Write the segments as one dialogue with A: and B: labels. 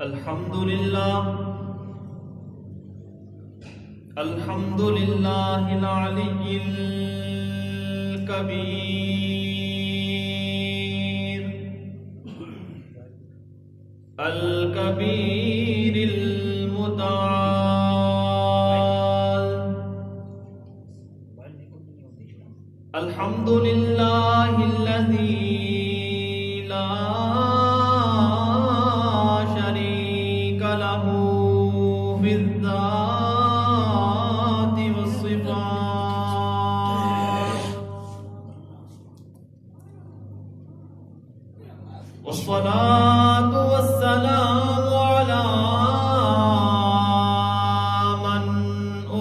A: الحمد لله العلي الكبير المتعال. الحمد لله الذي لا شريك له في الذات والصفات، والصلاة والسلام على من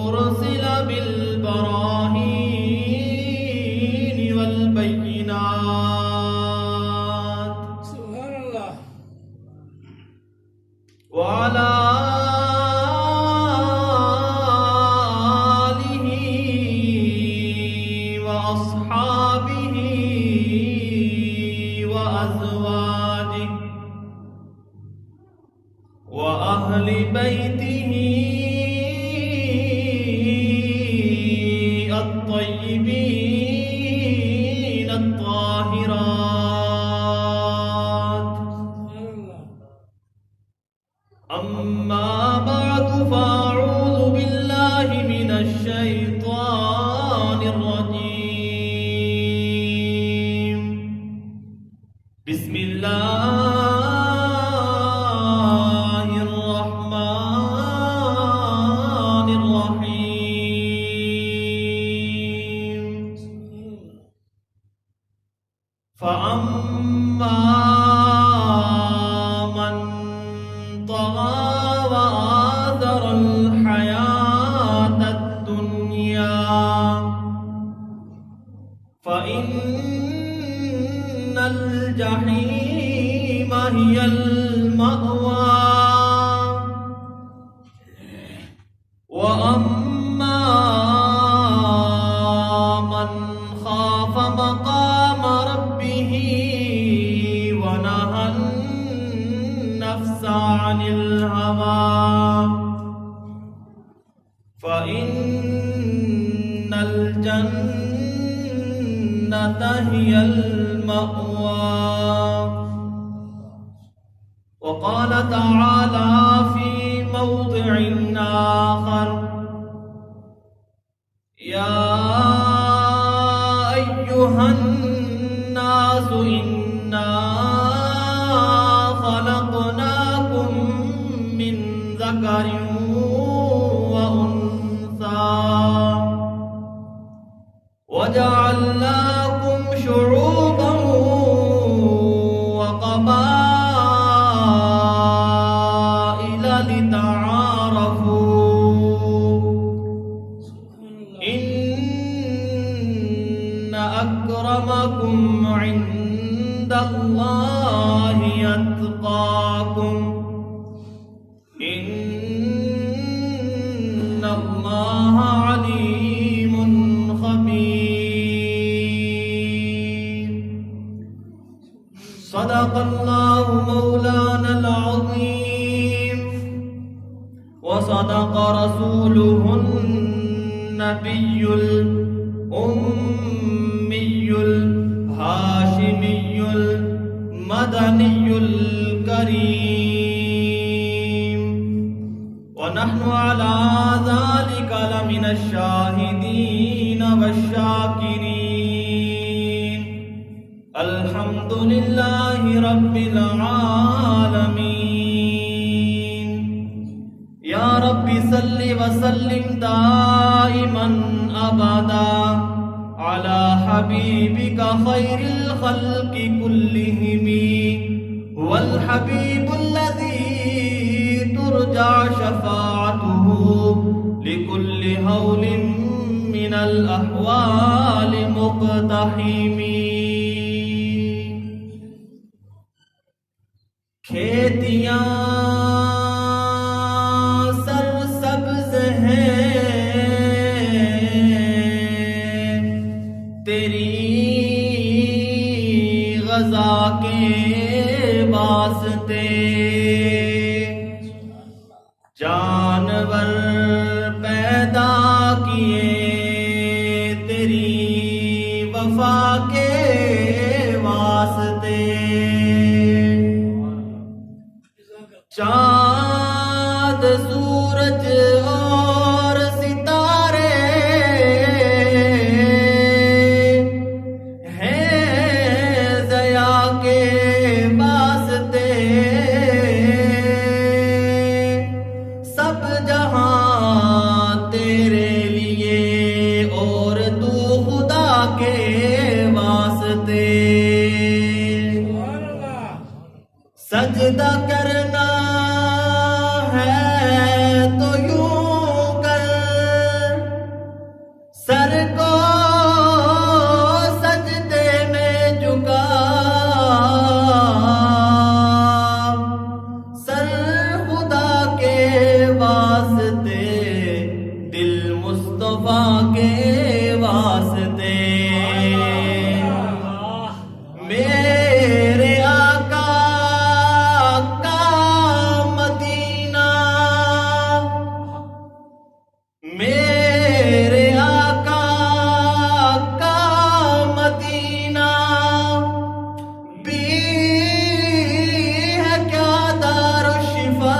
A: أرسل بالبراهين والبينات،
B: سبحان الله،
A: وعلى آله وأصحابه وأزواجه وأهل بيته الطيبين الطاهرات.
B: سبحان الله.
A: أما بعد، فأعوذ بالله من الشيطان الرجيم. بسم الله الرحمن الرحيم. فأما من طغى وآثر الحياة الدنيا فإن الجحيم هي المأوى. وأما من خاف مقام ربه ونهى النفس عن الهوى فإن الجنة هي المأوى. وقال تعالى في موضع آخر: يا أيها الناس إنا خلقناكم من ذكر وأنثى وجعلناكم شعوبا وقبائل لتعارفوا إن أكرمكم عند الله أتقاكم إن الله عليم خبير. صدق الله مولانا العظيم، وصدق رسوله النبي الأمي الهاشمي المدني الكريم، ونحن على ذلك لمن الشاهدين والشاكرين. الحمد لله رب العالمين. يا رب صل وسلم دائما أبدا على حبيبك خير الخلق كلهم، هو الحبيب الذي ترجى شفاعته لكل هول من الأحوال مقتحم. کھیتیاں سرسبز ہیں تیری غذا کے واسطے، وفا کے واسطے چاند سورج اور ستارے ہیں ضیا کے واسطے سب جہاں تیرے لیے اور تو خدا کے واسطے سجدہ کرنا ہے تو یوں کر سر کو سجدے میں جھکا سر خدا کے واسطے دل مصطفیٰ کے واسطے میرے آقا کا مدینہ میرے آقا کا مدینہ بھی ہے کیا دار الشفا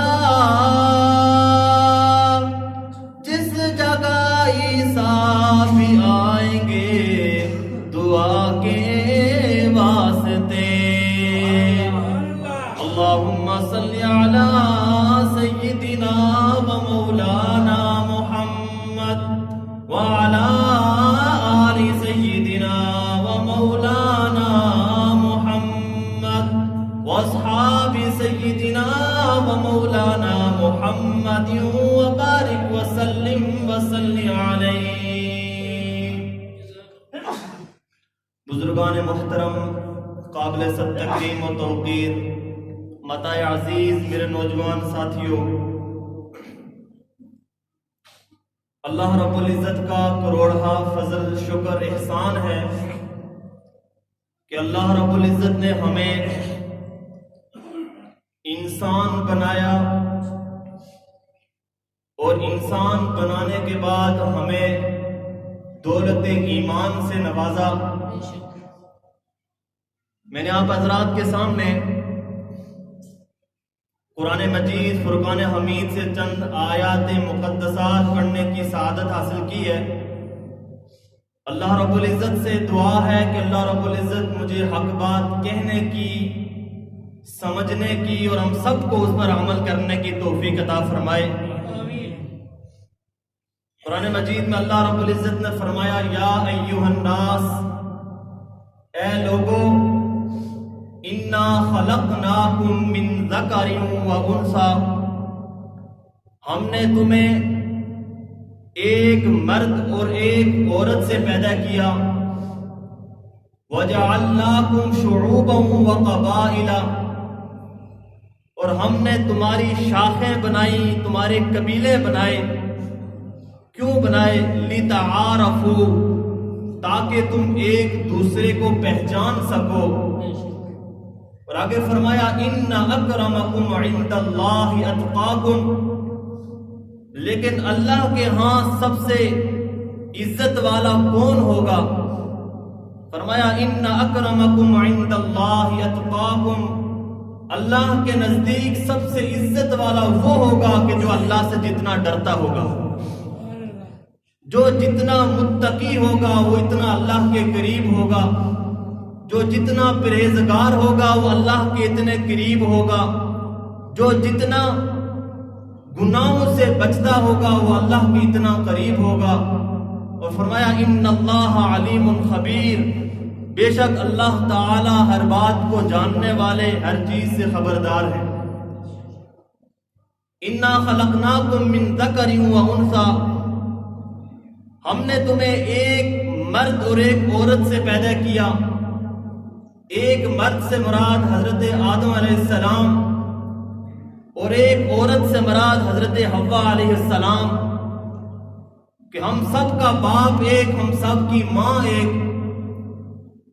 A: جس جگہ عیسیٰ بھی آئیں گے دعا کے واسطے اللہم صلی علی سیدنا و مولانا محمد وعلی آل سیدنا و مولانا محمد واصحاب سیدنا و مولانا محمد وبارک وسلم وصلی علیہ. بزرگان محترم، قابل سب تکریم و توقیر، متاع عزیز، میرے نوجوان ساتھیوں، اللہ رب العزت کا کروڑہ فضل شکر احسان ہے کہ اللہ رب العزت نے ہمیں انسان بنایا اور انسان بنانے کے بعد ہمیں دولت ایمان سے نوازا. میں نے آپ حضرات کے سامنے قرآن مجید فرقان حمید سے چند آیات مقدسات پڑھنے کی سعادت حاصل کی ہے. اللہ رب العزت سے دعا ہے کہ اللہ رب العزت مجھے حق بات کہنے کی، سمجھنے کی اور ہم سب کو اس پر عمل کرنے کی توفیق عطا فرمائے. قرآن مجید میں اللہ رب العزت نے فرمایا یا ایھا الناس، اے لوگو، انا خلقناکم من ذکر و انثی، ہم نے تمہیں ایک مرد اور ایک عورت سے پیدا کیا. وجعلناکم شعوبا و قبائل، اور ہم نے تمہاری شاخیں بنائی، تمہارے قبیلے بنائے. کیوں بنائے؟ لتعارفوا، تاکہ تم ایک دوسرے کو پہچان سکو. اور آگے فرمایا ان اکرمکم عند اللہ اتقاکم، لیکن اللہ کے ہاں سب سے عزت والا کون ہوگا؟ فرمایا ان اکرمکم عند اللہ اتقاکم، اللہ کے نزدیک سب سے عزت والا وہ ہوگا کہ جو اللہ سے جتنا ڈرتا ہوگا. جو جتنا متقی ہوگا وہ اتنا اللہ کے قریب ہوگا، جو جتنا پرہیزگار ہوگا وہ اللہ کے اتنے قریب ہوگا، جو جتنا گناہوں سے بچتا ہوگا وہ اللہ کے اتنا قریب ہوگا. اور فرمایا ان اللہ علیم خبیر، بے شک اللہ تعالی ہر بات کو جاننے والے، ہر چیز سے خبردار ہے. انا خلقناکم من ذکر و انثی، ہم نے تمہیں ایک مرد اور ایک عورت سے پیدا کیا. ایک مرد سے مراد حضرت آدم علیہ السلام اور ایک عورت سے مراد حضرت حوا علیہ السلام، کہ ہم سب کا باپ ایک، ہم سب کی ماں ایک.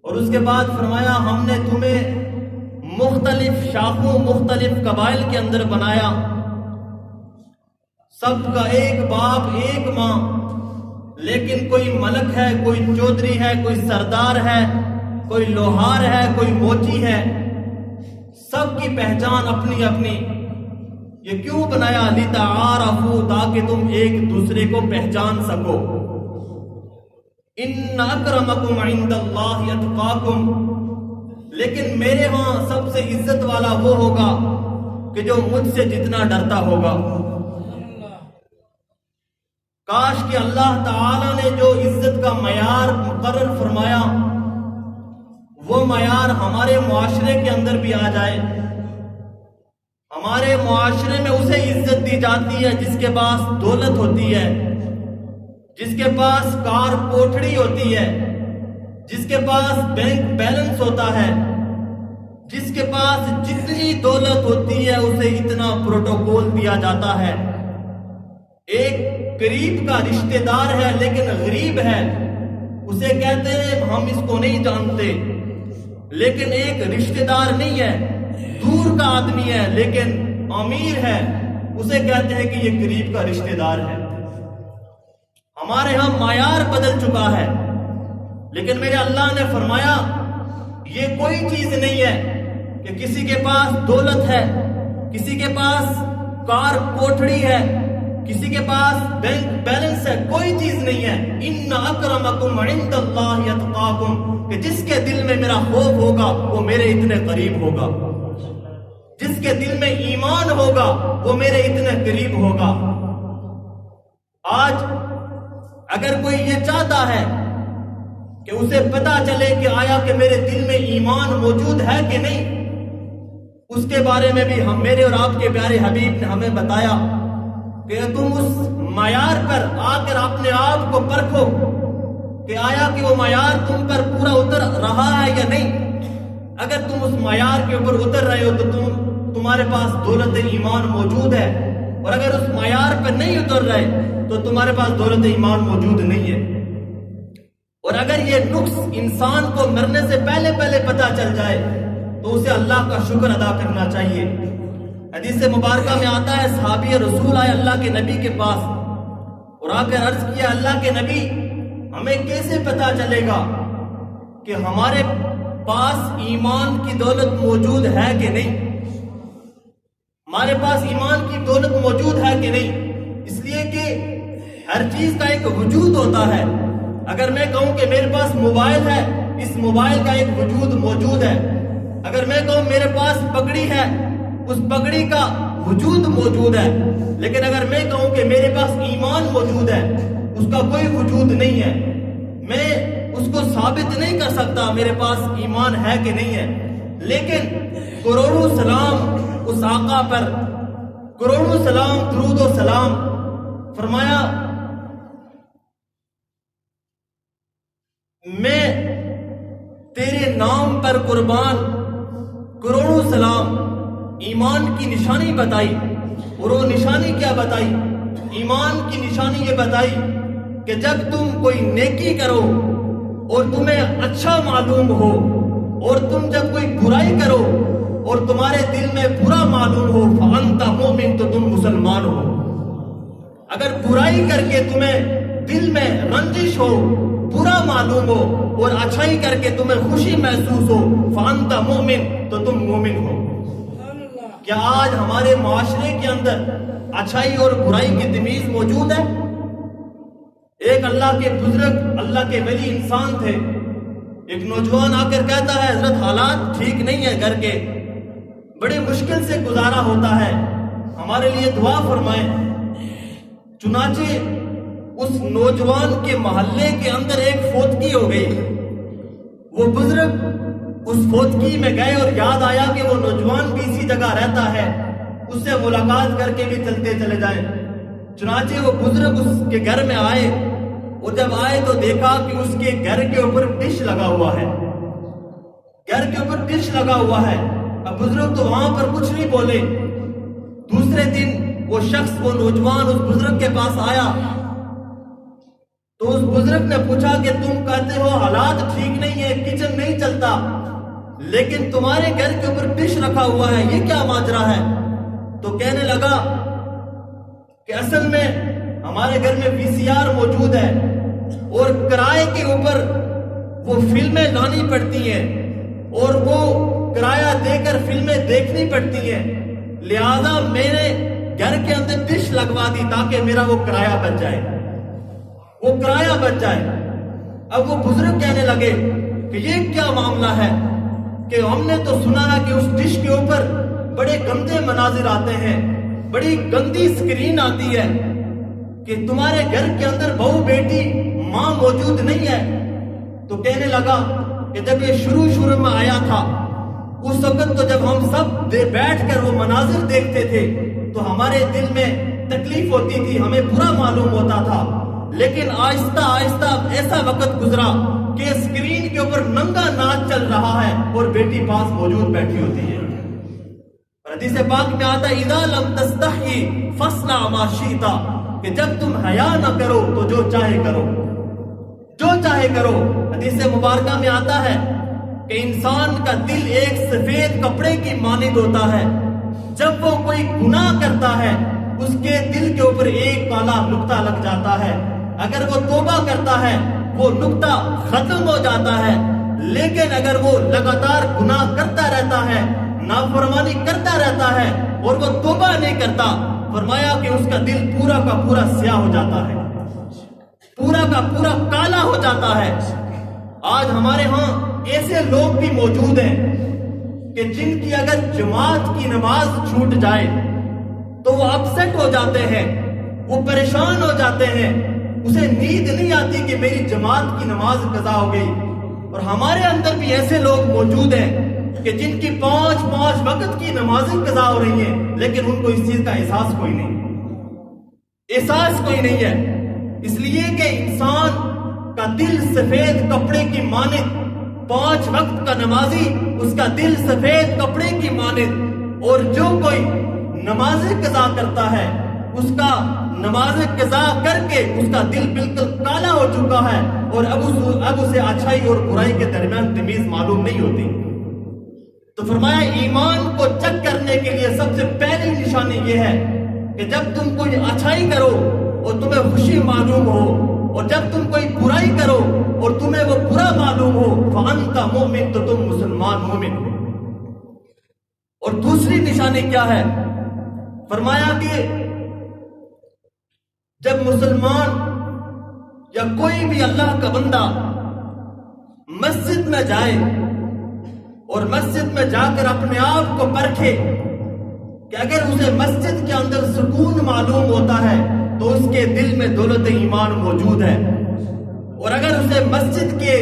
A: اور اس کے بعد فرمایا ہم نے تمہیں مختلف شاخوں، مختلف قبائل کے اندر بنایا. سب کا ایک باپ ایک ماں، لیکن کوئی ملک ہے، کوئی چودھری ہے، کوئی سردار ہے، کوئی لوہار ہے، کوئی موچی ہے، سب کی پہچان اپنی اپنی۔ یہ کیوں بنایا؟ لِتَعَارَفُوا، تاکہ تم ایک دوسرے کو پہچان سکو۔ إِنَّ أَكْرَمَكُمْ عِندَ اللَّهِ أَتْقَاكُمْ، لیکن میرے ہاں سب سے عزت والا وہ ہوگا کہ جو مجھ سے جتنا ڈرتا ہوگا۔ کاش کہ اللہ تعالیٰ نے جو عزت کا معیار مقرر فرمایا وہ معیار ہمارے معاشرے کے اندر بھی آ جائے۔ ہمارے معاشرے میں اسے عزت دی جاتی ہے جس کے پاس دولت ہوتی ہے، جس کے پاس کار کوٹھڑی ہوتی ہے، جس کے پاس بینک بیلنس ہوتا ہے، جس کے پاس جتنی دولت ہوتی ہے اسے اتنا پروٹوکول دیا جاتا ہے۔ ایک قریب کا رشتہ دار ہے لیکن غریب ہے، اسے کہتے ہیں ہم اس کو نہیں جانتے، لیکن ایک رشتہ دار نہیں ہے، دور کا آدمی ہے لیکن امیر ہے، اسے کہتے ہیں کہ یہ قریب کا رشتہ دار ہے۔ ہمارے ہاں معیار بدل چکا ہے، لیکن میرے اللہ نے فرمایا یہ کوئی چیز نہیں ہے کہ کسی کے پاس دولت ہے، کسی کے پاس کار کوٹھڑی ہے، کسی کے پاس بینک بیلنس ہے، کوئی چیز نہیں ہے۔ ان اکرمکم عند اللہ اتقاکم، کہ جس کے دل میں میرا خوف ہوگا وہ میرے اتنے قریب ہوگا، جس کے دل میں ایمان ہوگا وہ میرے اتنے قریب ہوگا۔ آج اگر کوئی یہ چاہتا ہے کہ اسے پتا چلے کہ آیا کہ میرے دل میں ایمان موجود ہے کہ نہیں، اس کے بارے میں بھی میرے اور آپ کے پیارے حبیب نے ہمیں بتایا کہ تم اس معیار پر آ کر اپنے آپ کو پرکھو کہ آیا کہ وہ معیار تم پر پورا اتر رہا ہے یا نہیں۔ اگر تم اس معیار کے اوپر اتر رہے ہو تو تمہارے پاس دولت ایمان موجود ہے، اور اگر اس معیار پر نہیں اتر رہے تو تمہارے پاس دولت ایمان موجود نہیں ہے۔ اور اگر یہ نقص انسان کو مرنے سے پہلے پتہ چل جائے تو اسے اللہ کا شکر ادا کرنا چاہیے۔ حدیث مبارکہ میں آتا ہے صحابی رسول آئے اللہ کے نبی کے پاس اور آ کر عرض کیا اللہ کے نبی ہمیں کیسے پتا چلے گا کہ ہمارے پاس ایمان کی دولت موجود ہے کہ نہیں، ہمارے پاس ایمان کی دولت موجود ہے کہ نہیں؟ اس لیے کہ ہر چیز کا ایک وجود ہوتا ہے۔ اگر میں کہوں کہ میرے پاس موبائل ہے، اس موبائل کا ایک وجود موجود ہے۔ اگر میں کہوں میرے پاس پگڑی ہے، اس پگڑی کا وجود موجود ہے، لیکن اگر میں کہوں کہ میرے پاس ایمان موجود ہے، اس کا کوئی وجود نہیں ہے۔ میں اس کو ثابت نہیں کر سکتا میرے پاس ایمان ہے کہ نہیں ہے، لیکن کروڑوں سلام اس آقا پر، کروڑوں سلام درود و سلام، فرمایا میں تیرے نام پر قربان، کروڑوں سلام۔ ایمان کی نشانی بتائی، اور وہ نشانی کیا بتائی؟ ایمان کی نشانی یہ بتائی کہ جب تم کوئی نیکی کرو اور تمہیں اچھا معلوم ہو، اور تم جب کوئی برائی کرو اور تمہارے دل میں برا معلوم ہو، فَأَنْتَ مُؤْمِن، تو تم مسلمان ہو۔ اگر برائی کر کے تمہیں دل میں رنجش ہو، برا معلوم ہو، اور اچھائی کر کے تمہیں خوشی محسوس ہو، فَأَنْتَ مُؤْمِن، تو تم مومن ہو۔ کیا آج ہمارے معاشرے کے اندر اچھائی اور برائی کی تمیز موجود ہے؟ ایک اللہ کے بزرگ، اللہ کے ولی انسان تھے، ایک نوجوان آ کر کہتا ہے حضرت حالات ٹھیک نہیں ہے گھر کے، بڑی مشکل سے گزارا ہوتا ہے، ہمارے لیے دعا فرمائیں۔ چنانچہ اس نوجوان کے محلے کے اندر ایک فوتگی ہو گئی، وہ بزرگ اس فوتگی میں گئے اور یاد آیا کہ وہ نوجوان بھی اسی جگہ رہتا ہے، اس سے ملاقات کر کے بھی چلتے چلے جائیں۔ چنانچہ وہ بزرگ اس کے گھر میں آئے، اور جب آئے تو دیکھا کہ اس کے گھر کے اوپر ڈش لگا ہوا ہے، گھر کے اوپر ڈش لگا ہوا ہے۔ اب بزرگ تو وہاں پر کچھ نہیں بولے۔ دوسرے دن وہ شخص، وہ نوجوان اس بزرگ کے پاس آیا تو اس بزرگ نے پوچھا کہ تم کہتے ہو حالات ٹھیک نہیں ہے، کچن نہیں چلتا، لیکن تمہارے گھر کے اوپر ڈش رکھا ہوا ہے، یہ کیا ماجرا ہے؟ تو کہنے لگا کہ اصل میں ہمارے گھر میں وی سی آر موجود ہے، اور کرائے کے اوپر وہ فلمیں لانی پڑتی ہیں اور وہ کرایہ دے کر فلمیں دیکھنی پڑتی ہیں، لہذا میرے گھر کے اندر ڈش لگوا دی تاکہ میرا وہ کرایہ بچ جائے، وہ کرایہ بچ جائے۔ اب وہ بزرگ کہنے لگے کہ یہ کیا معاملہ ہے کہ ہم نے تو سنا ہے کہ اس ڈش کے اوپر بڑے گندے مناظر آتے ہیں، بڑی گندی اسکرین آتی ہے، کہ تمہارے گھر کے اندر بہو بیٹی ماں موجود نہیں ہے۔ تو کہنے لگا کہ جب یہ شروع میں آیا تھا اس وقت تو جب ہم سب بیٹھ کر وہ مناظر دیکھتے تھے تو ہمارے دل میں تکلیف ہوتی تھی، ہمیں برا معلوم ہوتا تھا، لیکن آہستہ آہستہ ایسا وقت گزرا کہ اسکرین کے اوپر ننگا ناچ چل رہا ہے اور بیٹی پاس موجود بیٹھی ہوتی ہے۔ حدیث پاک میں آتا ہے اذا لم تستحی فاصنع ما شئت، کہ جب تم حیا نہ کرو تو جو چاہے کرو، جو چاہے کرو۔ حدیث مبارکہ میں آتا ہے کہ انسان کا دل ایک سفید کپڑے کی مانند ہوتا ہے، جب وہ کوئی گناہ کرتا ہے اس کے دل کے اوپر ایک کالا نقطہ لگ جاتا ہے، اگر وہ توبہ کرتا ہے وہ نقطہ ختم ہو جاتا ہے، لیکن اگر وہ لگاتار گناہ کرتا رہتا ہے، نافرمانی کرتا رہتا ہے اور وہ توبہ نہیں کرتا، فرمایا کہ اس کا دل پورا کا پورا سیاہ ہو جاتا ہے، پورا کا پورا کالا ہو جاتا ہے۔ آج ہمارے ہاں ایسے لوگ بھی موجود ہیں کہ جن کی اگر جماعت کی نماز چھوٹ جائے تو وہ اپسیٹ ہو جاتے ہیں، وہ پریشان ہو جاتے ہیں، اسے نیند نہیں آتی کہ میری جماعت کی نماز قضا ہو گئی۔ اور ہمارے اندر بھی ایسے لوگ موجود ہیں کہ جن کی 5 وقت کی نمازیں قضا ہو رہی ہیں، لیکن ان کو اس چیز کا احساس کوئی نہیں ہے، اس لیے کہ انسان کا دل سفید کپڑے کی مانند، 5 وقت کا نمازی اس کا دل سفید کپڑے کی مانند، اور جو کوئی نماز قضا کرتا ہے اس کا نماز قضا کر کے اس کا دل بالکل کالا ہو چکا ہے اور اب اسے اچھائی اور برائی کے درمیان تمیز معلوم نہیں ہوتی۔ تو فرمایا ایمان کو چیک کرنے کے لیے سب سے پہلی نشانی یہ ہے کہ جب تم کوئی اچھائی کرو اور تمہیں خوشی معلوم ہو، اور جب تم کوئی برائی کرو اور تمہیں وہ برا معلوم ہو، فَأَنْتَ مُؤْمِن، تو تم مسلمان مومن ہو۔ اور دوسری نشانی کیا ہے؟ فرمایا کہ جب مسلمان یا کوئی بھی اللہ کا بندہ مسجد میں جائے اور مسجد میں جا کر اپنے آپ کو پرکھے کہ اگر اسے مسجد کے اندر سکون معلوم ہوتا ہے تو اس کے دل میں دولت ایمان موجود ہے، اور اگر اسے مسجد کے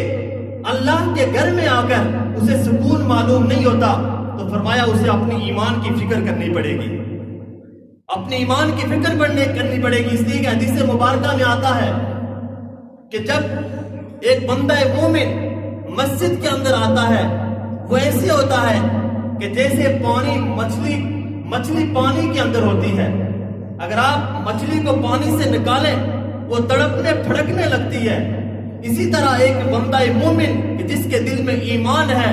A: اللہ کے گھر میں آ کر اسے سکون معلوم نہیں ہوتا تو فرمایا اسے اپنی ایمان کی فکر کرنی پڑے گی، اپنی ایمان کی فکر کرنی پڑے گی۔ اس لیے کہ حدیث مبارکہ میں آتا ہے کہ جب ایک بندہ مومن مسجد کے اندر آتا ہے وہ ایسے ہوتا ہے کہ جیسے مچھلی پانی کے اندر ہوتی ہے، اگر آپ مچھلی کو پانی سے نکالیں وہ تڑپنے پھڑکنے لگتی ہے، اسی طرح ایک بندہ مومن جس کے دل میں ایمان ہے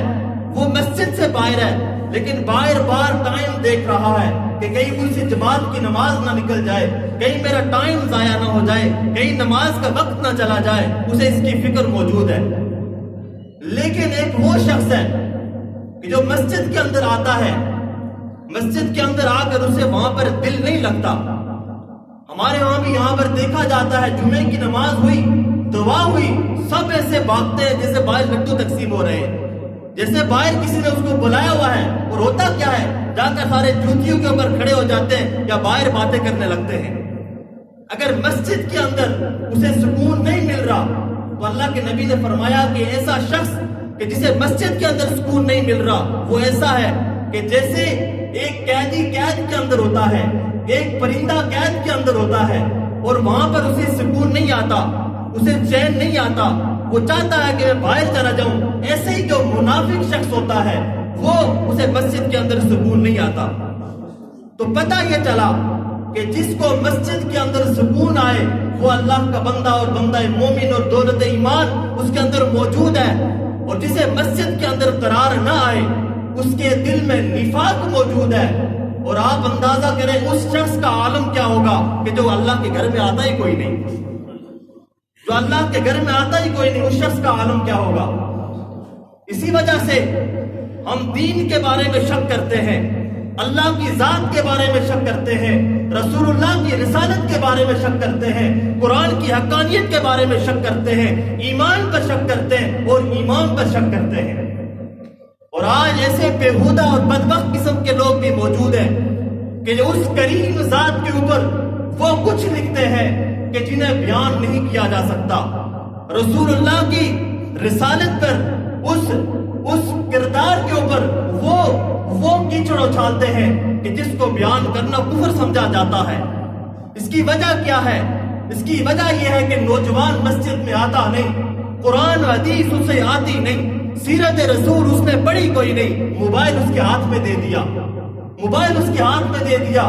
A: وہ مسجد سے باہر ہے لیکن بار بار ٹائم دیکھ رہا ہے کہ کہیں مجھ سے جماعت کی نماز نہ نکل جائے، کہیں میرا ٹائم ضائع نہ ہو جائے، کہیں نماز کا وقت نہ چلا جائے، اسے اس کی فکر موجود ہے۔ لیکن ایک وہ شخص ہے کہ جو مسجد کے اندر آتا ہے، مسجد کے اندر آ کر اسے وہاں پر دل نہیں لگتا۔ ہمارے وہاں بھی یہاں پر دیکھا جاتا ہے جمعے کی نماز ہوئی، دعا ہوئی، سب ایسے بھاگتے ہیں جیسے باہر لڈو تقسیم ہو رہے ہیں، جیسے باہر کسی نے اس کو بلایا ہوا ہے، اور ہوتا کیا ہے جا کر سارے جوتیوں کے اوپر کھڑے ہو جاتے ہیں یا باہر باتیں کرنے لگتے ہیں۔ اگر مسجد کے اندر اسے سکون نہیں مل رہا تو اللہ کے نبی نے فرمایا کہ ایسا شخص کہ جسے مسجد کے اندر سکون نہیں مل رہا وہ ایسا ہے کہ جیسے ایک قیدی قید کے اندر ہوتا ہے، ایک پرندہ قید کے اندر ہوتا ہے اور وہاں پر اسے سکون نہیں آتا، اسے چین نہیں آتا، وہ چاہتا ہے کہ میں باہر چلا جاؤں۔ ایسے ہی جو منافق شخص ہوتا ہے وہ اسے مسجد کے اندر سکون نہیں آتا۔ تو پتہ یہ چلا کہ جس کو مسجد کے اندر سکون آئے وہ اللہ کا بندہ اور بندہ مومن اور دولت ایمان اس کے اندر موجود ہے، اور جسے مسجد کے اندر قرار نہ آئے اس کے دل میں نفاق موجود ہے، اور آپ اندازہ کریں اس شخص کا عالم کیا ہوگا کہ جو اللہ کے گھر میں آتا ہی کوئی نہیں، جو اللہ کے گھر میں آتا ہی کوئی نہیں، اس شخص کا عالم کیا ہوگا؟ اسی وجہ سے ہم دین کے بارے میں شک کرتے ہیں، اللہ کی ذات کے بارے میں شک کرتے ہیں، رسول اللہ کی رسالت کے بارے میں شک کرتے ہیں، قرآن کی حقانیت کے بارے میں شک کرتے ہیں، ایمان پر شک کرتے ہیں اور ایمان پر شک کرتے ہیں۔ اور آج ایسے بےہودہ اور بدبخت قسم کے لوگ بھی موجود ہیں کہ جو اس کریم ذات کے اوپر وہ کچھ لکھتے ہیں کہ جنہیں بیان نہیں کیا جا سکتا، رسول اللہ کی رسالت پر اس کردار کے اوپر وہ کیچڑ اچھالتے ہیں کہ جس کو بیان کرنا کفر سمجھا جاتا ہے۔ اس کی وجہ کیا ہے؟ اس کی وجہ یہ ہے کہ نوجوان مسجد میں آتا نہیں، قرآن و حدیث اسے آتی نہیں، سیرت رسول اس نے پڑھی کوئی نہیں، موبائل اس کے ہاتھ میں دے دیا، موبائل اس کے ہاتھ میں دے دیا۔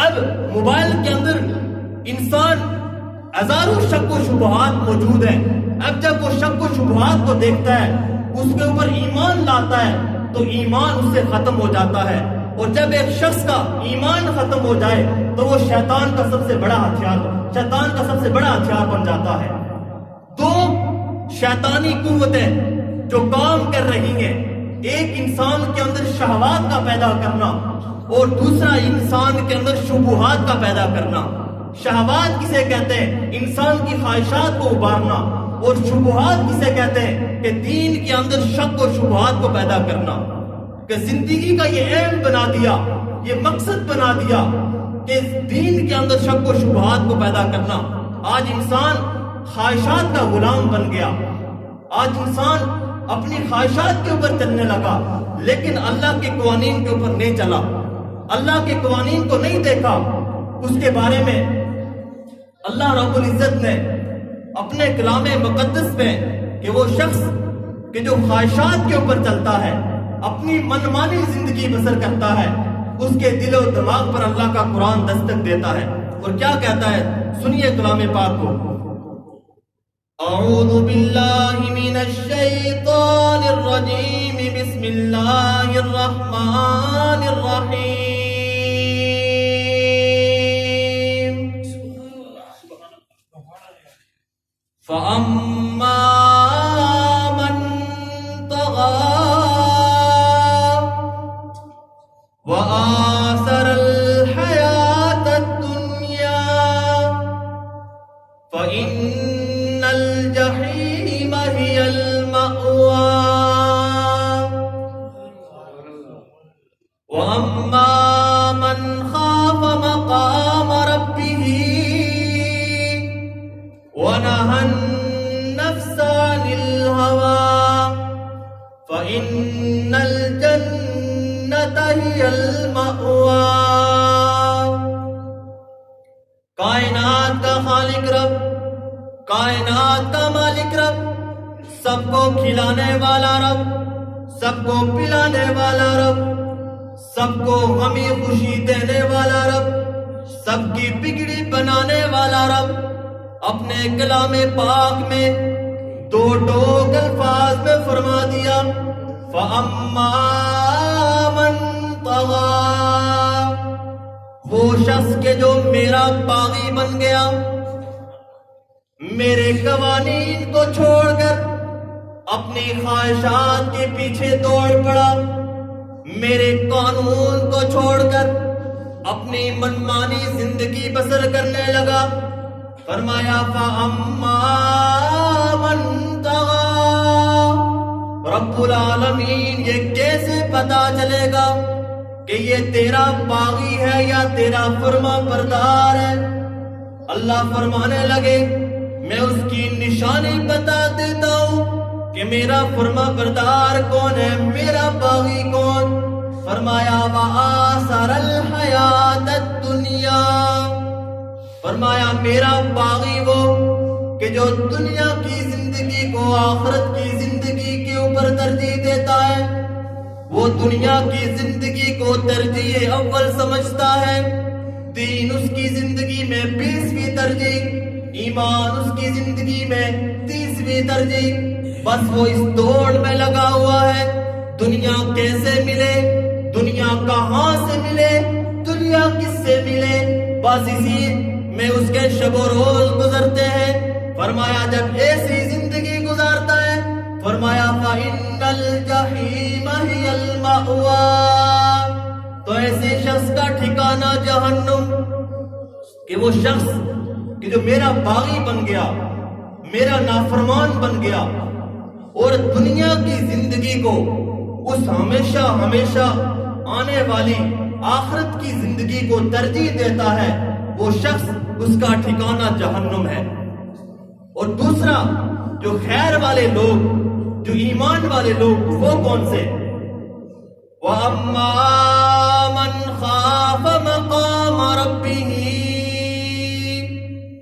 A: اب موبائل کے اندر انسان ہزاروں شک و شبہات موجود ہیں۔ اب جب وہ شک و شبہات کو دیکھتا ہے، اس کے اوپر ایمان لاتا ہے تو ایمان اس سے ختم ہو جاتا ہے، اور جب ایک شخص کا ایمان ختم ہو جائے تو وہ شیطان کا سب سے بڑا ہتھیار بن جاتا ہے۔ دو شیطانی قوتیں جو کام کر رہی ہیں، ایک انسان کے اندر شہوات کا پیدا کرنا اور دوسرا انسان کے اندر شبہات کا پیدا کرنا۔ شہوات کسے کہتے ہیں؟ انسان کی خواہشات کو ابارنا، اور شبہات کسے کہتے ہیں؟ کہ دین کے اندر شک و شبہات کو پیدا کرنا، کہ زندگی کا یہ ایم بنا دیا، یہ مقصد بنا دیا کہ دین کے اندر شک و شبہات کو پیدا کرنا۔ آج انسان خواہشات کا غلام بن گیا، آج انسان اپنی خواہشات کے اوپر چلنے لگا، لیکن اللہ کے قوانین کے اوپر نہیں چلا، اللہ کے قوانین کو نہیں دیکھا۔ اس کے بارے میں اللہ رب العزت نے اپنے کلام مقدس میں کہ وہ شخص کہ جو خواہشات کے اوپر چلتا ہے، اپنی منمانی زندگی بسر کرتا ہے، اس کے دل و دماغ پر اللہ کا قرآن دستک دیتا ہے، اور کیا کہتا ہے؟ سنیے کلام پاک کو۔ اعوذ باللہ من الشیطان الرجیم، بسم اللہ الرحمن الرحیم۔ فَأَمَّا مَن طَغَىٰ وَآثَرَ الْحَيَاةَ الدُّنْيَا فَإِنَّ الْجَحِيمَ هِيَ الْمَأْوَىٰ وَأَمَّا مَنْ خَافَ مَقَامَ رَبِّهِ وَنَهَى النَّفْسَ عَنِ الْهَوَىٰ فَإِنَّ الْجَنَّةَ هِيَ الْمَأْوَىٰ۔ کائنات کا خالق رب، کائنات کا مالک رب، سب کو کھلانے والا رب، سب کو پلانے والا رب، سب کو غمی خوشی دینے والا رب، سب کی بگڑی بنانے والا رب، اپنے کلام پاک میں دو ٹوک الفاظ میں فرما دیا، فَأَمَّا مَن طَغَىٰ، وہ شخص کے جو میرا باغی بن گیا، میرے قوانین کو چھوڑ کر اپنی خواہشات کے پیچھے دوڑ پڑا، میرے قانون کو چھوڑ کر اپنی منمانی زندگی بسر کرنے لگا۔ فرمایا فَأَمَّا مَن طَغَىٰ، رب العالمین یہ کیسے پتا چلے گا کہ یہ تیرا باغی ہے یا تیرا فرما بردار ہے؟ اللہ فرمانے لگے میں اس کی نشانی بتا دیتا ہوں کہ میرا فرما بردار کون ہے، میرا باغی کون؟ فرمایا وَآثَرَ الْحَيَاةَ الدُّنْيَا، فرمایا میرا باغی وہ کہ جو دنیا کی زندگی کو آخرت کی زندگی کے اوپر ترجیح دیتا ہے، وہ دنیا کی زندگی کو ترجیح اول سمجھتا ہے، دین اس کی زندگی میں 20ویں ترجیح، ایمان اس کی زندگی میں 30ویں ترجیح، بس وہ اس دوڑ میں لگا ہوا ہے، دنیا کیسے ملے، دنیا کہاں سے ملے، دنیا کس سے ملے، بس اسی میں اس کے شب و روز گزرتے ہیں۔ فرمایا جب ایسی زندگی گزارتا ہے فرمایا فَإِنَّ الْجَحِيمَ هِيَ الْمَأْوَىٰ، تو ایسے شخص کا ٹھکانہ جہنم، کہ وہ شخص کہ جو میرا باغی بن گیا، میرا نافرمان بن گیا اور دنیا کی زندگی کو اس ہمیشہ ہمیشہ آنے والی آخرت کی زندگی کو ترجیح دیتا ہے، وہ شخص اس کا ٹھکانہ جہنم ہے۔ اور دوسرا جو خیر والے لوگ، جو ایمان والے لوگ، وہ کون سے؟ وَأَمَّا مَنْ خَافَ مَقَامَ رَبِّهِ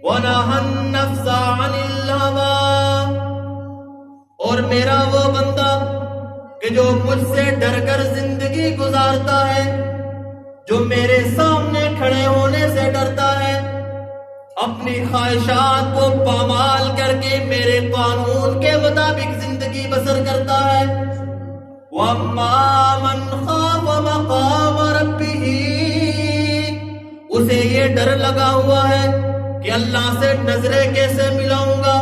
A: وَنَهَى النَّفْسَ عَنِ الْهَوَىٰ، اور میرا وہ بندہ کہ جو مجھ سے ڈر کر زندگی گزارتا ہے، جو میرے سامنے کھڑے ہونے سے ڈرتا ہے، اپنی خواہشات کو پامال کر کے میرے قانون کے مطابق زندگی بسر کرتا ہے۔ وَأَمَّا مَنْ خَافَ مَقَامَ رَبِّهِ، اسے یہ ڈر لگا ہوا ہے کہ اللہ سے نظریں کیسے ملاؤں گا،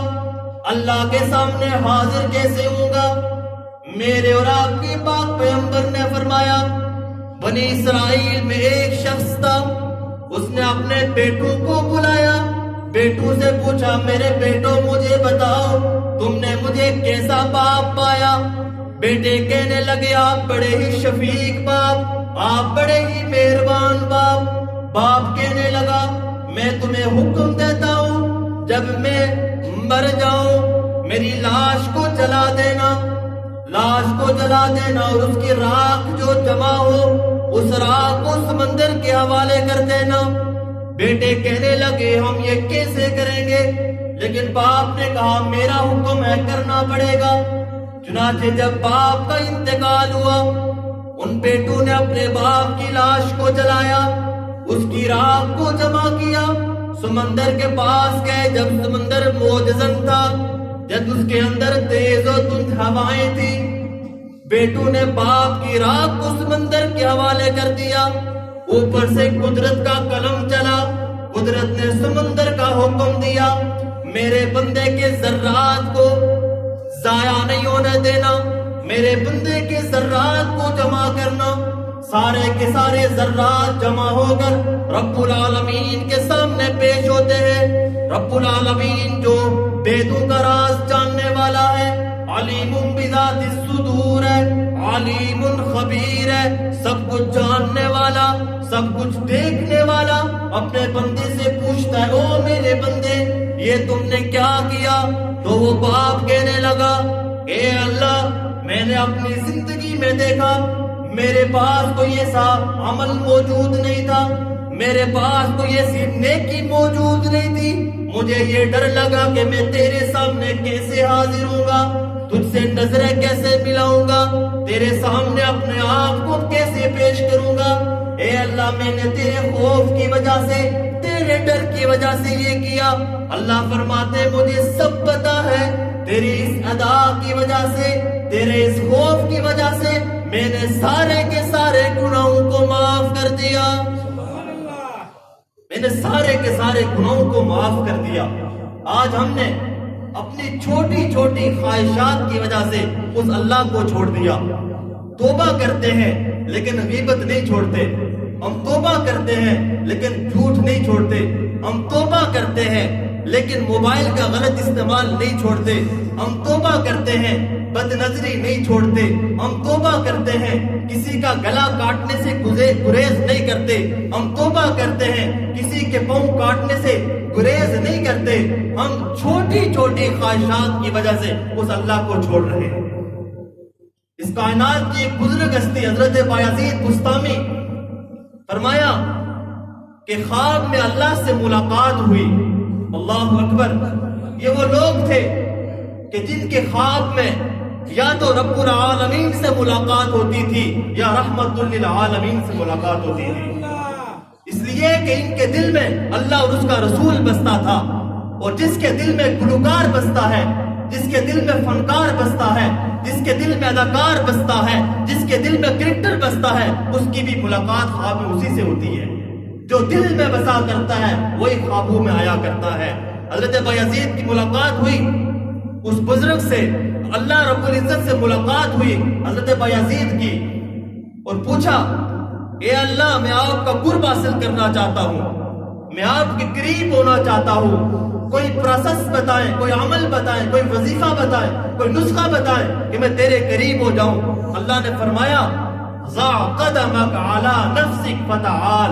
A: اللہ کے سامنے حاضر کیسے ہوں گا۔ میرے اور آپ کے پاک پیغمبر نے فرمایا بنی اسرائیل میں ایک شخص تھا، اس نے اپنے بیٹوں کو بلایا، بیٹوں سے پوچھا میرے بیٹوں مجھے بتاؤ تم نے مجھے کیسا باپ پایا؟ بیٹے کہنے لگے آپ بڑے ہی شفیق باپ، آپ بڑے ہی مہربان باپ۔ باپ کہنے لگا میں تمہیں حکم دیتا ہوں جب میں مر جاؤں میری لاش کو جلا دینا، لاش کو جلا دینا، اور اس کی راکھ جو جمع ہو اس راکھ کو سمندر کے حوالے کر دینا۔ بیٹے کہنے لگے ہم یہ کیسے کریں گے؟ لیکن باپ نے کہا میرا حکم ہے کرنا پڑے گا۔ چنانچہ جب باپ کا انتقال ہوا ان بیٹوں نے اپنے باپ کی لاش کو جلایا، اس کی راکھ کو جمع کیا، سمندر کے پاس گئے۔ جب سمندر موجزن تھا، جب اس کے اندر تیز و تند ہوائیں تھی، بیٹوں نے باپ کی راکھ کو سمندر کے حوالے کر دیا۔ اوپر سے قدرت کا قلم چلا، قدرت نے سمندر کا حکم دیا میرے بندے کے ذرات کو ضائع نہیں ہونے دینا، میرے بندے کے ذرات کو جمع کرنا۔ سارے کے سارے ذرات جمع ہو کر رب العالمین کے سامنے پیش ہوتے ہیں۔ رب العالمین جو بیدوں کا راز جاننے والا ہے، علیم بذات الصدور ہے، علیم خبیر ہے، سب کچھ جاننے والا، سب کچھ دیکھنے والا، اپنے بندے سے پوچھتا ہے او میرے بندے یہ تم نے کیا کیا؟ تو وہ باپ کہنے لگا اے اللہ میں نے اپنی زندگی میں دیکھا میرے پاس کوئی ایسا عمل موجود نہیں تھا، میرے پاس کوئی ایسی نیکی موجود نہیں تھی، مجھے یہ ڈر لگا کہ میں تیرے سامنے کیسے حاضر ہوں گا، تجھ سے نظریں کیسے ملاؤں گا، تیرے سامنے اپنے آپ کو کیسے پیش کروں گا۔ اے اللہ میں نے تیرے خوف کی وجہ سے، تیرے ڈر کی وجہ سے یہ کیا۔ اللہ فرماتے مجھے سب پتا ہے، تیری اس ادا کی وجہ سے، تیرے اس خوف کی وجہ سے میں نے سارے کے سارے گناہوں کو معاف کر دیا، میں نے سارے کے سارے گناہوں کو معاف کر دیا۔ آج ہم نے اپنی چھوٹی چھوٹی خواہشات کی وجہ سے اس اللہ کو چھوڑ دیا۔ توبہ کرتے ہیں لیکن غیبت نہیں چھوڑتے، ہم توبہ کرتے ہیں لیکن جھوٹ نہیں چھوڑتے، ہم توبہ کرتے ہیں لیکن موبائل کا غلط استعمال نہیں چھوڑتے، ہم توبہ کرتے ہیں بد نظری نہیں چھوڑتے، ہم توبہ کرتے ہیں کسی کا گلا کاٹنے سے گریز نہیں کرتے، ہم توبہ کرتے ہیں کسی کے پاؤں کاٹنے سے گریز نہیں کرتے، ہم چھوٹی چھوٹی خواہشات کی وجہ سے اس اللہ کو چھوڑ رہے ہیں۔ اس کائنات کی ایک بزرگ ہستی حضرت بایزید بستامی فرمایا کہ خواب میں اللہ سے ملاقات ہوئی۔ اللہ اکبر، یہ وہ لوگ تھے کہ جن کے خواب میں یا تو رب العالمین سے ملاقات ہوتی تھی یا رحمت للعالمین سے ملاقات ہوتی تھی، اس لیے کہ ان کے دل میں اللہ اور اس کا رسول بستا تھا، اور جس کے دل میں گلوکار بستا ہے، جس کے دل میں فنکار بستا ہے، جس کے دل میں اداکار بستا ہے، جس کے دل میں کرکٹر بستا ہے، اس کی بھی ملاقات خواب میں اسی سے ہوتی ہے۔ جو دل میں بسا کرتا ہے وہی خوابوں میں آیا کرتا ہے۔ حضرت بایزید کی ملاقات ہوئی اس بزرگ سے، اللہ رب العزت سے ملاقات ہوئی حضرت بایزید کی، اور پوچھا اے اللہ میں آپ کا قرب حاصل کرنا چاہتا ہوں، میں آپ کے قریب ہونا چاہتا ہوں، کوئی پروسیس بتائیں، کوئی عمل بتائیں، کوئی وظیفہ بتائیں، کوئی نسخہ بتائیں کہ میں تیرے قریب ہو جاؤں۔ اللہ نے فرمایا ضع قدمک علی نفسک فتعال،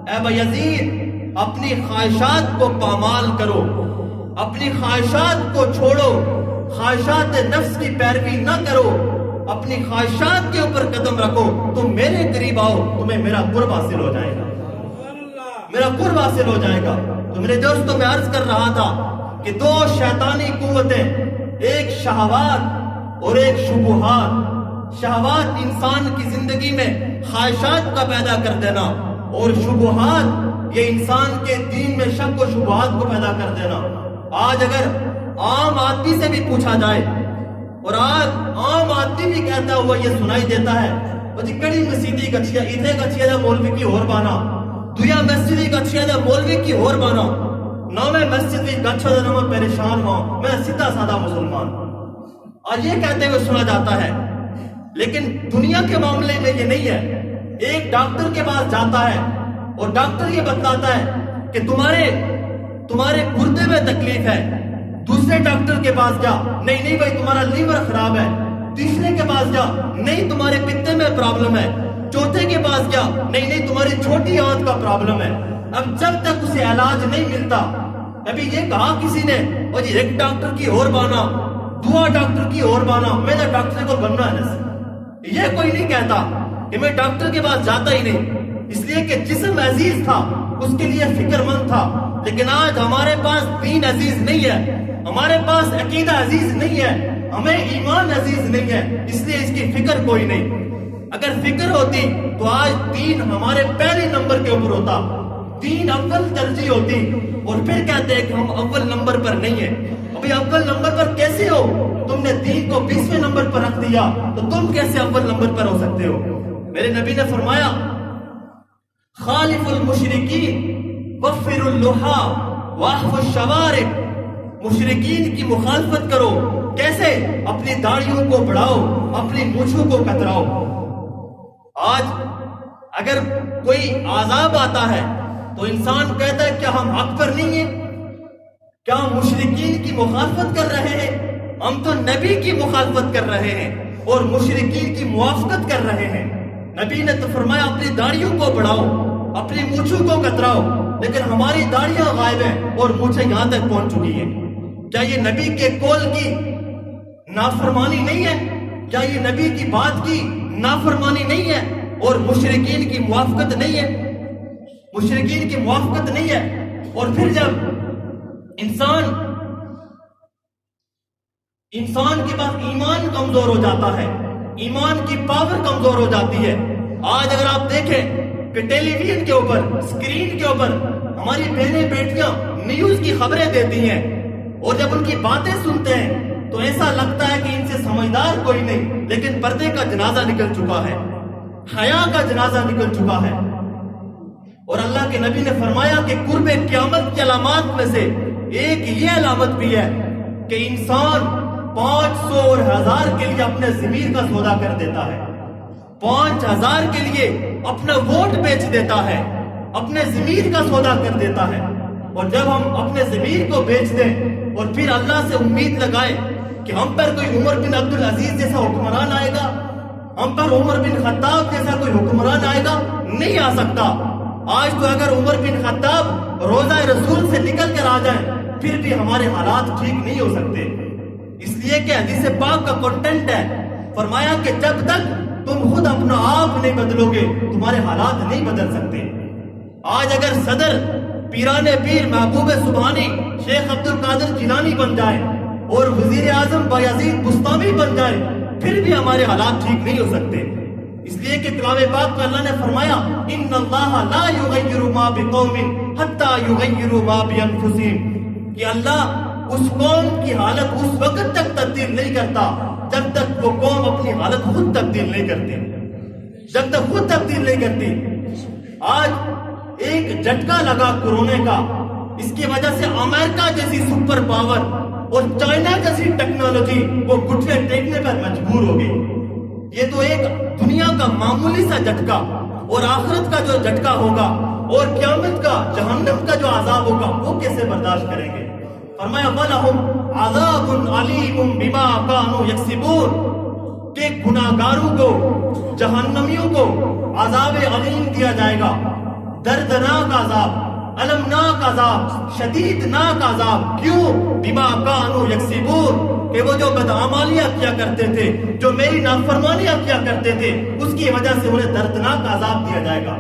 A: اے بایزید اپنی خواہشات کو پامال کرو، اپنی خواہشات کو چھوڑو، خواہشات نفس کی پیروی نہ کرو، اپنی خواہشات کے اوپر قدم رکھو، تم میرے قریب آؤ، تمہیں میرا قرب حاصل ہو جائے گا، میرا قرب حاصل ہو جائے گا۔ تو میرے دوستوں میں عرض کر رہا تھا کہ دو شیطانی قوتیں، ایک شہوات اور ایک شبہات۔ شہوات انسان کی زندگی میں خواہشات کا پیدا کر دینا، اور شبہات یہ انسان کے دین میں شک و شبہات کو پیدا کر دینا۔ آج اگر عام آدمی سے بھی پوچھا جائے، اور آج عام آدمی بھی کہتا ہوا یہ سنائی دیتا ہے کڑی مسیدی گچھیا اتنے گچھیا دا مولوی کی اور بانا، دویا مسجدی گچھیا دا مولوی کی اور بانا، نہ میں مسجد بھی گچھا دا نہ میں پریشان ہوں، میں سیدھا سادہ مسلمان۔ آج یہ کہتے ہوئے سنا جاتا ہے، لیکن دنیا کے معاملے میں یہ نہیں ہے۔ ایک ڈاکٹر کے پاس جاتا ہے اور ڈاکٹر یہ بتاتا ہے کہ تمہارے گردے میں تکلیف ہے، دوسرے ڈاکٹر کے پاس جا، نہیں بھائی تمہارا لیور خراب ہے، تیسرے کے پاس جا، نہیں تمہارے پتے میں پرابلم ہے، چوتھے کے پاس جا، نہیں تمہاری چھوٹی آنت کا پرابلم ہے۔ اب جب تک اسے علاج نہیں ملتا، ابھی یہ کہا کسی نے اور جی ایک ڈاکٹر کی اور بانا، دعا ڈاکٹر کی اور بانا، میں نے ڈاکٹر کو بننا ہے۔ یہ کوئی نہیں کہتا کہ میں ڈاکٹر کے پاس جاتا ہی نہیں، اس لیے کہ جسم عزیز تھا، اس کے لیے فکر مند تھا، لیکن آج ہمارے پاس دین عزیز نہیں ہے، ہمارے پاس عقیدہ عزیز نہیں ہے، ہمیں ایمان عزیز نہیں ہے، اس لیے اس کی فکر کوئی نہیں۔ اگر فکر ہوتی تو آج دین ہمارے پہلے نمبر کے اوپر ہوتا، دین اول ترجیح ہوتی، اور پھر کہتے ہیں کہ ہم اول نمبر پر نہیں ہیں۔ ابھی اول نمبر پر کیسے ہو؟ تم نے دین کو 20ویں نمبر پر رکھ دیا، تو تم کیسے اول نمبر پر ہو سکتے ہو؟ میرے نبی نے فرمایا خالف المشرکین وفر اللحا واحف الشوارب، مشرکین کی مخالفت کرو، کیسے؟ اپنی داڑھیوں کو بڑھاؤ، اپنی مونچھوں کو کتراؤ۔ آج اگر کوئی عذاب آتا ہے تو انسان کہتا ہے کیا ہم حق پر نہیں ہیں؟ کیا ہم مشرکین کی مخالفت کر رہے ہیں؟ ہم تو نبی کی مخالفت کر رہے ہیں اور مشرکین کی موافقت کر رہے ہیں۔ نبی نے تو فرمایا اپنی داڑھیوں کو بڑھاؤ، اپنی مونچھوں کو کتراؤ، لیکن ہماری داڑھیاں غائب ہیں اور مونچھیں یہاں تک پہنچ چکی ہیں۔ کیا یہ نبی کے قول کی نافرمانی نہیں ہے؟ کیا یہ نبی کی بات کی نافرمانی نہیں ہے اور مشرکین کی موافقت نہیں ہے؟ مشرکین کی موافقت نہیں ہے۔ اور پھر جب انسان کے پاس ایمان کمزور ہو جاتا ہے، ایمان کی پاور کمزور ہو جاتی ہے۔ آج اگر آپ دیکھیں کہ ٹیلی ویژن کے اوپر، اسکرین کے اوپر ہماری بہنیں بیٹیاں نیوز کی خبریں دیتی ہیں، اور جب ان کی باتیں سنتے ہیں تو ایسا لگتا ہے کہ ان سے سمجھدار کوئی نہیں، لیکن پردے کا جنازہ نکل چکا ہے، حیا کا جنازہ نکل چکا ہے۔ اور اللہ کے نبی نے فرمایا کہ قرب قیامت کی علامات میں سے ایک یہ علامت بھی ہے کہ انسان 500 اور 1000 کے لیے اپنے ضمیر کا سودا کر دیتا ہے، 5000 کے لیے اپنا ووٹ بیچ دیتا ہے، اپنے ضمیر کا سودا کر دیتا ہے۔ اور جب ہم اپنے ضمیر کو بیچ دیں اور پھر اللہ سے امید لگائے کہ ہم پر کوئی عمر بن عبدالعزیز جیسا حکمران آئے گا، ہم پر عمر بن خطاب جیسا کوئی حکمران آئے گا، نہیں آ سکتا۔ آج تو اگر عمر بن خطاب روضہ رسول سے نکل کر آ جائیں پھر بھی ہمارے حالات ٹھیک نہیں ہو سکتے، اس لیے کہ حدیث پاک کا کنٹینٹ ہے، فرمایا کہ جب تک تم خود اپنا آپ نہیں بدلو گے تمہارے حالات نہیں بدل سکتے۔ آج اگر صدر پیران پیر محبوب سبحانی شیخ عبد القادر جیلانی بن جائے اور وزیر اعظم بایزید بستامی بن جائے پھر بھی ہمارے حالات ٹھیک نہیں ہو سکتے، اس لیے کہ کلام پاک میں اللہ نے فرمایا ان اللہ لا یغیر ما بقوم حتی یغیروا ما بانفسہم، کہ اللہ اس قوم کی حالت اس وقت تک تبدیل نہیں کرتا جب تک وہ قوم اپنی حالت خود تبدیل نہیں کرتی، جب تک خود تبدیل نہیں کرتی۔ آج ایک جھٹکا لگا کورونا کا، اس کی وجہ سے امریکہ جیسی سپر پاور اور چائنا جیسی ٹیکنالوجی وہ گھٹنے ٹیکنے پر مجبور ہو گئی۔ یہ تو ایک دنیا کا معمولی سا جھٹکا، اور آخرت کا جو جھٹکا ہوگا اور قیامت کا جہنم کا جو عذاب ہوگا وہ کیسے برداشت کریں گے؟ فرمایا وَلَهُمْ عَذَابٌ عَلِيمٌ بِمَا كَانُوا يَكْسِبُونَ کہ گناہگاروں کو، جہنمیوں کو عذاب علیم دیا جائے گا، دردناک عذاب، المناک عذاب، شدیدناک عذاب۔ کیوں؟ بِمَا كَانُوا يَكْسِبُونَ کہ وہ جو بدعمالیاں کیا کرتے تھے، جو میری نافرمانیاں کیا کرتے تھے، اس کی وجہ سے انہیں دردناک عذاب دیا جائے گا۔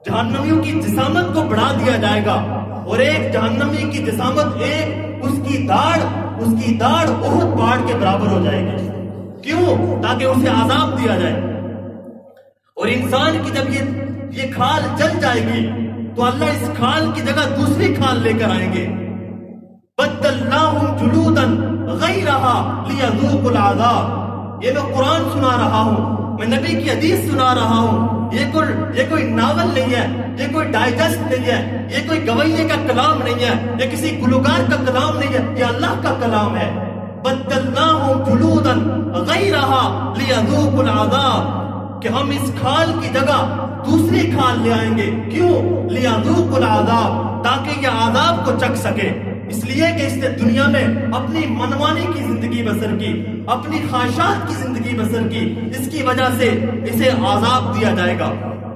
A: جہنمیوں کی جسامت کو بڑھا دیا جائے گا، اور ایک جہنمی کی جسامت، ایک اس کی داڑھ احد پہاڑ کے برابر ہو جائے گی۔ کیوں؟ تاکہ اسے عذاب دیا جائے۔ اور انسان کی جب یہ کھال جل جائے گی تو اللہ اس کھال کی جگہ دوسری کھال لے کر آئیں گے۔ بدلناہم جلودا غیرہا لیذوقوا العذاب۔ یہ میں قرآن سنا رہا ہوں، میں نبی کی حدیث سنا رہا ہوں۔ یہ کوئی ناول نہیں ہے، یہ کوئی ڈائجسٹ نہیں ہے، یہ کوئی گویے کا کلام نہیں ہے، یہ کسی گلوکار کا کلام نہیں ہے، یہ اللہ کا کلام ہے۔ بدلناہم جلودا غیرہا لیذوقوا العذاب کہ ہم اس کھال کی جگہ دوسری کھال لے آئیں گے۔ کیوں؟ لیذوقوا العذاب تاکہ یہ عذاب کو چکھ سکے۔ اس لیے کہ اس نے دنیا میں اپنی منمانی کی زندگی بسر کی، اپنی خواہشات کی زندگی بسر کی، اس کی وجہ سے اسے عذاب دیا جائے گا،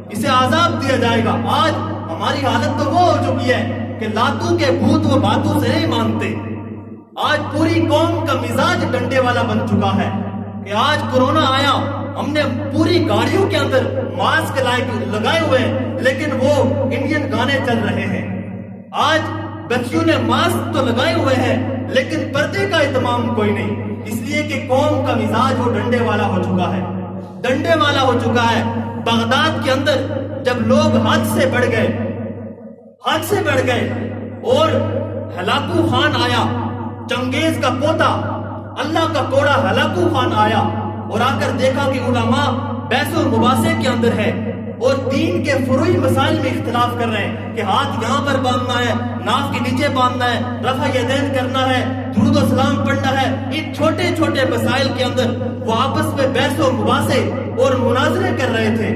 A: اسے عذاب دیا جائے گا۔ آج ہماری حالت تو وہ ہو چکی ہے کہ لاتوں کے بھوت وہ باتوں سے نہیں مانتے۔ آج پوری قوم کا مزاج ڈنڈے والا بن چکا ہے کہ آج کورونا آیا، ہم نے پوری گاڑیوں کے اندر ماسک لگائے ہوئے ہیں، لیکن وہ انڈین گانے چل رہے ہیں۔ آج بچیوں نے ماسک تو لگائے ہوئے ہیں لیکن پردے کا اہتمام کوئی نہیں، اس لیے کہ قوم کا مزاج وہ ڈنڈے والا ہو چکا ہے، ڈنڈے والا ہو چکا ہے۔ بغداد کے اندر جب لوگ حد سے بڑھ گئے اور ہلاکو خان آیا، چنگیز کا پوتا، اللہ کا کوڑا ہلاکو خان آیا اور آ کر دیکھا کہ علماء بحث و مباحثے کے اندر ہے اور دین کے فروعی مسائل میں اختلاف کر رہے ہیں کہ ہاتھ یہاں پر باندھنا ہے، ناف کے نیچے باندھنا ہے، رفع یدین کرنا ہے، درود و سلام پڑھنا ہے۔ ان چھوٹے چھوٹے مسائل کے اندر وہ آپس میں بحث و مباحثے اور مناظرے کر رہے تھے۔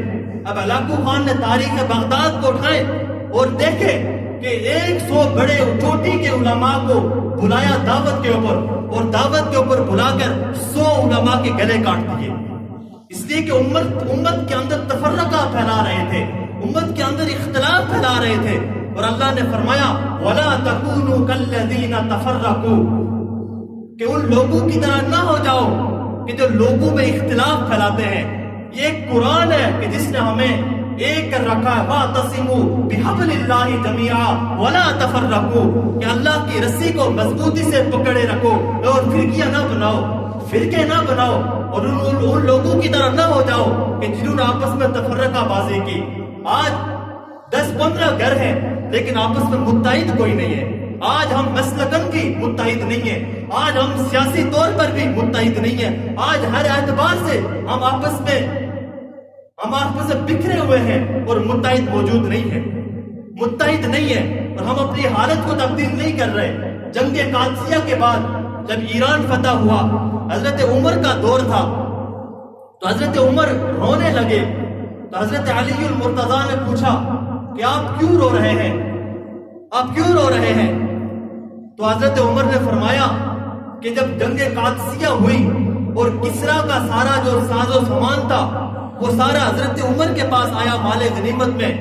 A: اب ہلاکو خان نے تاریخ بغداد کو اٹھائے اور دیکھے کہ 100 بڑے چوٹی کے علماء کو بلایا دعوت کے اوپر، اور دعوت کے اوپر بلا کر 100 علماء کے گلے کاٹ دیے، اس لیے کہ امت کے اندر تفرقہ پھیلا رہے تھے، امت کے اندر اختلاف پھیلا رہے تھے۔ اور اللہ نے فرمایا وَلَا تَكُونُوا كَالَّذِينَ تَفَرَّقُوا کہ ان لوگوں کی طرح نہ ہو جاؤ کہ جو لوگوں میں اختلاف پھیلاتے ہیں۔ یہ ایک قرآن ہے کہ جس نے ہمیں ایک کر رکھا ہے، وَاعْتَصِمُوا بِحَبْلِ اللَّهِ جَمِيعًا وَلَا تَفَرَّقُوا کہ اللہ کی رسی کو مضبوطی سے پکڑے رکھو اور فرقیاں نہ بناؤ، فرقے نہ بناؤ، اور ان لوگوں کی طرح نہ ہو جاؤ کہ جنہوں نے آپس میں تفرقہ بازی کی۔ آج 10-15 گھر ہیں لیکن آپس میں متحد کوئی نہیں ہے۔ آج ہم مسلکن بھی متحد نہیں ہیں، آج ہم سیاسی طور پر بھی متحد نہیں ہیں، آج ہر اعتبار سے ہم آپس میں بکھرے ہوئے ہیں اور متحد موجود نہیں ہے، متحد نہیں ہے، اور ہم اپنی حالت کو تبدیل نہیں کر رہے۔ جنگ قادسیہ کے بعد جب ایران فتح ہوا، حضرت عمر کا دور تھا، تو حضرت عمر رونے لگے، تو حضرت علی المرتضیٰ نے پوچھا کہ آپ کیوں رو رہے ہیں، آپ کیوں رو رہے ہیں؟ تو حضرت عمر نے فرمایا کہ جب جنگ قادسیہ ہوئی اور کسریٰ کا سارا جو ساز و سامان تھا وہ سارا حضرت عمر کے پاس آیا مال غنیمت میں،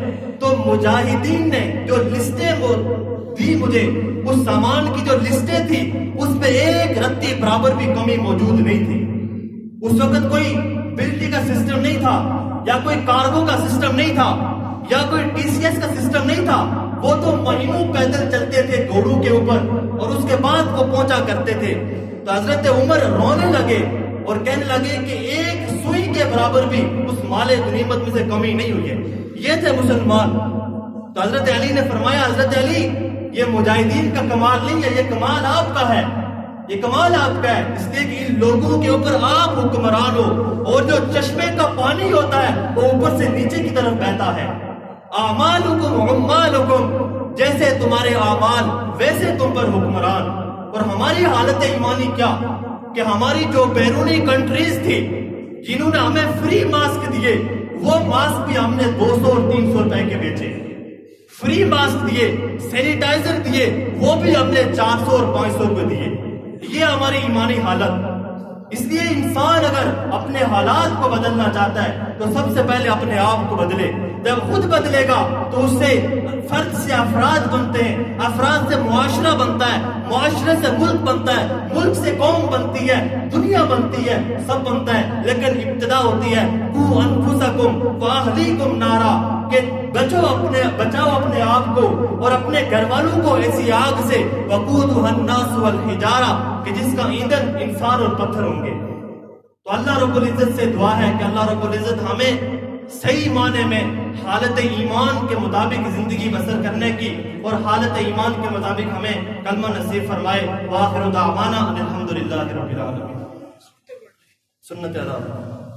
A: تو مجاہدین نے جو لسٹیں دی مجھے، اس سامان کی جو لسٹیں تھی اس پہ ایک رتی برابر بھی کمی موجود نہیں تھی۔ اس وقت کوئی بجلی کا سسٹم نہیں تھا، یا کوئی کارگو کا سسٹم نہیں تھا، یا کوئی ٹی سی ایس کا سسٹم نہیں تھا، وہ تو مہینوں پیدل چلتے تھے گھوڑوں کے اوپر اور اس کے بعد وہ پہنچا کرتے تھے۔ تو حضرت عمر رونے لگے اور کہنے لگے کہ ایک سوئی کے برابر بھی اس مال غنیمت میں سے کمی نہیں ہوئی ہے۔ یہ تھے مسلمان۔ تو حضرت علی نے فرمایا حضرت علی یہ مجاہدین کا کمال نہیں ہے، یہ کمال آپ کا ہے، یہ کمال آپ کا ہے، اس لیے کہ ان لوگوں کے اوپر آپ حکمران ہو، اور جو چشمے کا پانی ہوتا ہے وہ اوپر سے نیچے کی طرف بہتا ہے۔ اعمالکم عمالکم، جیسے تمہارے اعمال ویسے تم پر حکمران۔ اور ہماری حالت ایمانی کیا کہ ہماری جو بیرونی کنٹریز تھی جنہوں نے ہمیں فری ماسک دیے، وہ ماسک بھی ہم نے 200 اور 300 روپے کے بیچے۔ فری ماسک دیے، سینیٹائزر دیے، وہ بھی ہم نے 400 اور 500 روپے دیے۔ یہ ہماری ایمانی حالت۔ اس لیے انسان اگر اپنے حالات کو بدلنا چاہتا ہے تو سب سے پہلے اپنے آپ کو بدلے۔ جب خود بدلے گا تو اس سے فرد سے افراد بنتے ہیں، افراد سے معاشرہ بنتا ہے، معاشرے سے ملک بنتا ہے، ملک سے قوم بنتی ہے، دنیا بنتی ہے، سب بنتا ہے۔ لیکن ابتدا ہوتی ہے قوا انفسکم واہلیکم نارا، کہ بچاؤ اپنے آپ کو اور اپنے گھر والوں کو ایسی آگ سے، وقودھا الناس والحجارہ، کہ جس کا ایندھن انسان اور پتھر ہوں گے۔ تو اللہ رب العزت سے دعا ہے کہ اللہ رب العزت ہمیں صحیح معنی میں حالت ایمان کے مطابق زندگی بسر کرنے کی اور حالت ایمان کے مطابق ہمیں کلمہ نصیب فرمائے۔ وآخر دعوانا الحمدللہ رب العالمین۔ سنت اللہ۔